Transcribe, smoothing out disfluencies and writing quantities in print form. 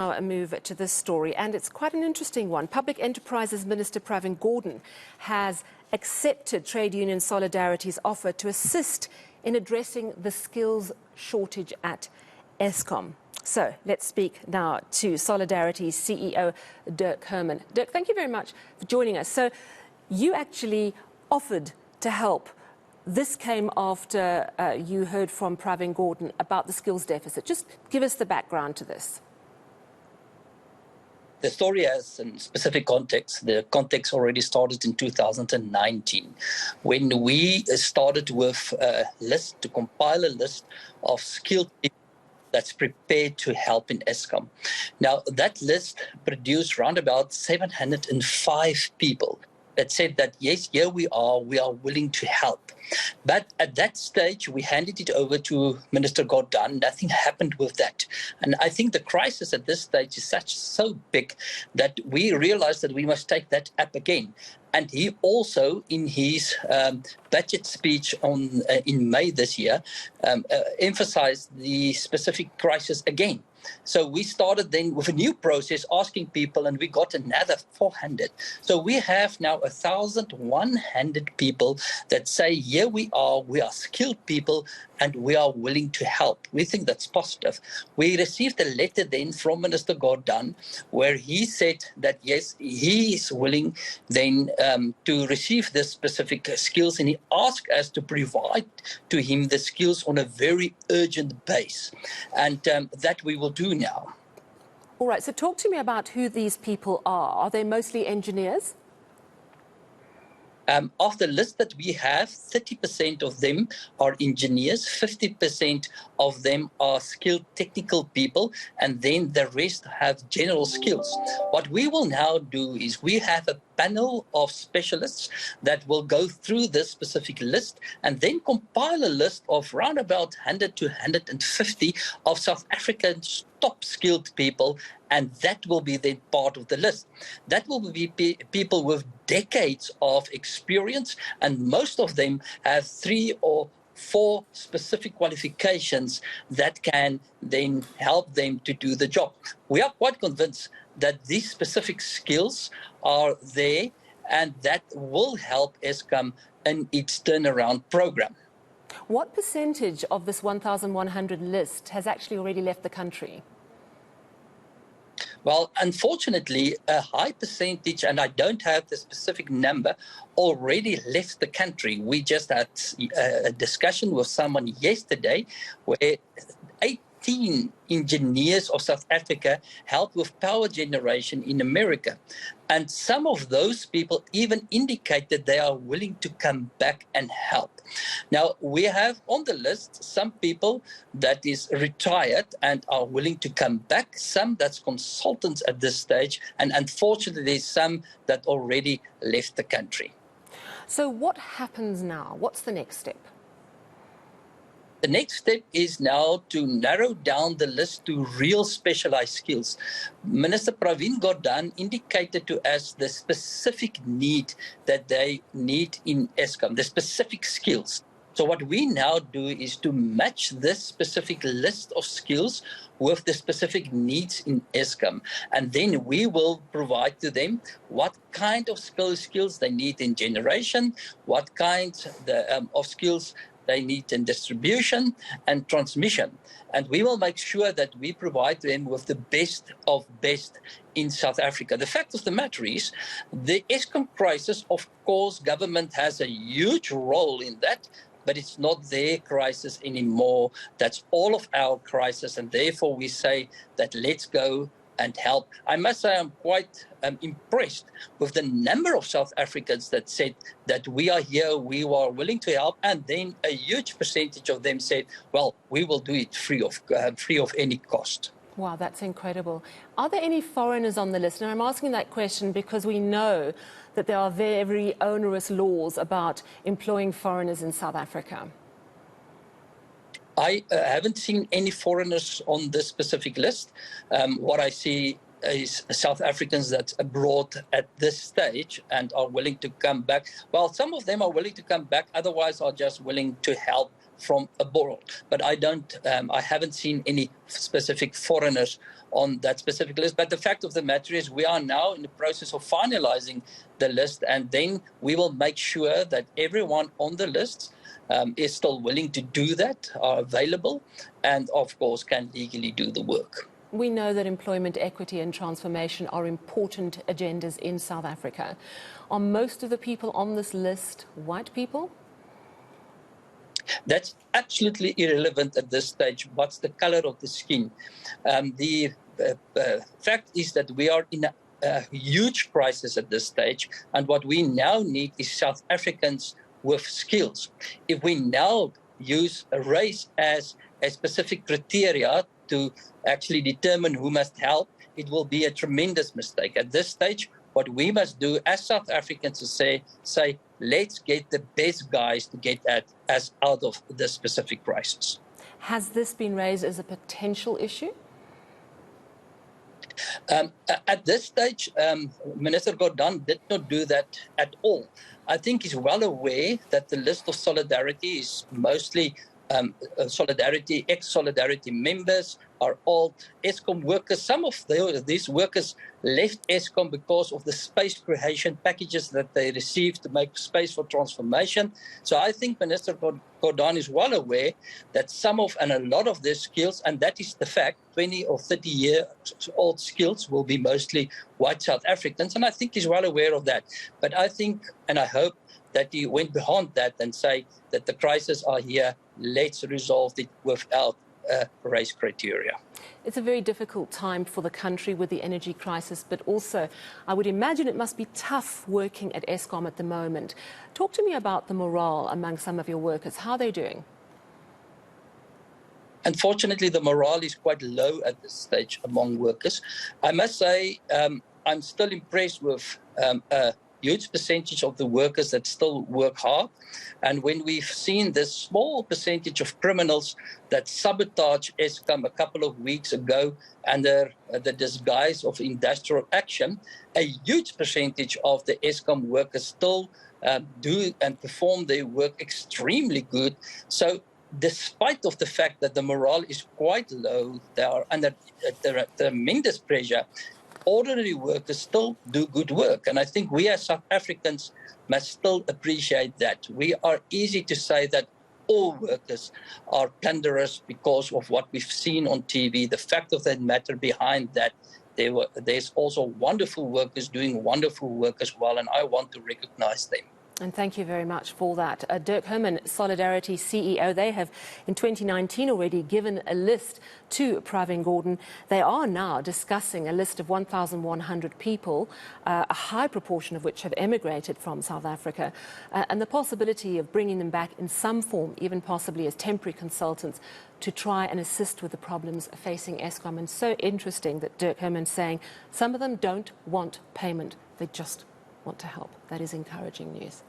Now a move to this story, and it's quite an interesting one. Public Enterprises Minister Gordhan has accepted Trade Union Solidarity's offer to assist in addressing the skills shortage at Eskom. So let's speak now to Solidarity's CEO, Dirk Herman. Dirk, thank you very much for joining us. So you actually offered to help. This came after you heard from Pravin Gordhan about the skills deficit. Just give us the background to this. The story has some specific context. The context already started in 2019 when we started with a list, to compile a list of skilled people that's prepared to help in Eskom. Now, that list produced around about 705 people that said that, yes, here we are willing to help. But at that stage, we handed it over to Minister Gordhan. Nothing happened with that. And I think the crisis at this stage is so big that we realized that we must take that up again. And he also, in his budget speech in May this year, emphasized the specific crisis again. So we started then with a new process asking people, and we got another 400. So we have now 1,100 people that say, here we are skilled people, and we are willing to help. We think that's positive. We received a letter then from Minister Gordhan where he said that, yes, he is willing then to receive this specific skills, and he asked us to provide to him the skills on a very urgent base. And that we will do now. All right, so talk to me about who these people are. Are they mostly engineers? Of the list that we have, 30% of them are engineers, 50% of them are skilled technical people, and then the rest have general skills. What we will now do is we have a panel of specialists that will go through this specific list and then compile a list of around about 100 to 150 of South Africa's top skilled people, and that will be then part of the list. That will be people with decades of experience, and most of them have 3 or 4 specific qualifications that can then help them to do the job. We are quite convinced that these specific skills are there, and that will help Eskom in its turnaround program. What percentage of this 1,100 list has actually already left the country? Well, unfortunately, a high percentage, and I don't have the specific number, already left the country. We just had a discussion with someone yesterday where 18 engineers of South Africa help with power generation in America. And some of those people even indicated they are willing to come back and help. Now, we have on the list some people that is retired and are willing to come back, some that's consultants at this stage, and unfortunately, there's some that already left the country. So what happens now? What's the next step? The next step is now to narrow down the list to real specialized skills. Minister Pravin Gordhan indicated to us the specific need that they need in Eskom, the specific skills. So what we now do is to match this specific list of skills with the specific needs in Eskom. And then we will provide to them what kind of skills they need in generation, what kinds of skills they need in distribution and transmission. And we will make sure that we provide them with the best of best in South Africa. The fact of the matter is, the Eskom crisis, of course, government has a huge role in that, but it's not their crisis anymore. That's all of our crisis, and therefore we say that let's go and help. I must say I'm quite impressed with the number of South Africans that said that we are here, we are willing to help, and then a huge percentage of them said, well, we will do it free of any cost. Wow, that's incredible. Are there any foreigners on the list? And I'm asking that question because we know that there are very onerous laws about employing foreigners in South Africa. I haven't seen any foreigners on this specific list. What I see is South Africans that's abroad at this stage and are willing to come back. Well, some of them are willing to come back, otherwise are just willing to help from abroad. But I haven't seen any specific foreigners on that specific list. But the fact of the matter is we are now in the process of finalizing the list, and then we will make sure that everyone on the list is still willing to do that, are available, and of course can legally do the work. We know that employment equity and transformation are important agendas in South Africa. Are most of the people on this list white people? That's absolutely irrelevant at this stage. What's the color of the skin? The fact is that we are in a huge crisis at this stage, and what we now need is South Africans with skills. If we now use a race as a specific criteria to actually determine who must help, it will be a tremendous mistake. At this stage, what we must do as South Africans is say, let's get the best guys to get us out of this specific crisis. Has this been raised as a potential issue? At this stage, Minister Gordhan did not do that at all. I think he's well aware that the list of solidarity is mostly Solidarity, ex-Solidarity members are all Eskom workers. Some of these workers left Eskom because of the space creation packages that they received to make space for transformation. So I think Minister Gordhan is well aware that a lot of their skills, and that is the fact, 20 or 30-year-old skills will be mostly white South Africans, and I think he's well aware of that. But I think, and I hope, that he went beyond that and say that the crises are here, let's resolve it without race criteria. It's a very difficult time for the country with the energy crisis, but also I would imagine it must be tough working at Eskom at the moment. Talk to me about the morale among some of your workers. How are they doing? Unfortunately, the morale is quite low at this stage among workers. I must say I'm still impressed with a huge percentage of the workers that still work hard. And when we've seen this small percentage of criminals that sabotaged Eskom a couple of weeks ago under the disguise of industrial action, a huge percentage of the Eskom workers still do and perform their work extremely good. So despite of the fact that the morale is quite low, they are under tremendous pressure, ordinary workers still do good work. And I think we as South Africans must still appreciate that. We are easy to say that all workers are plunderers because of what we've seen on TV. The fact of that matter behind that, there's also wonderful workers doing wonderful work as well, and I want to recognize them. And thank you very much for that. Dirk Herman, Solidarity CEO, they have in 2019 already given a list to Pravin Gordhan. They are now discussing a list of 1,100 people, a high proportion of which have emigrated from South Africa, and the possibility of bringing them back in some form, even possibly as temporary consultants, to try and assist with the problems facing Eskom. And so interesting that Dirk Herman's saying some of them don't want payment, they just want to help. That is encouraging news.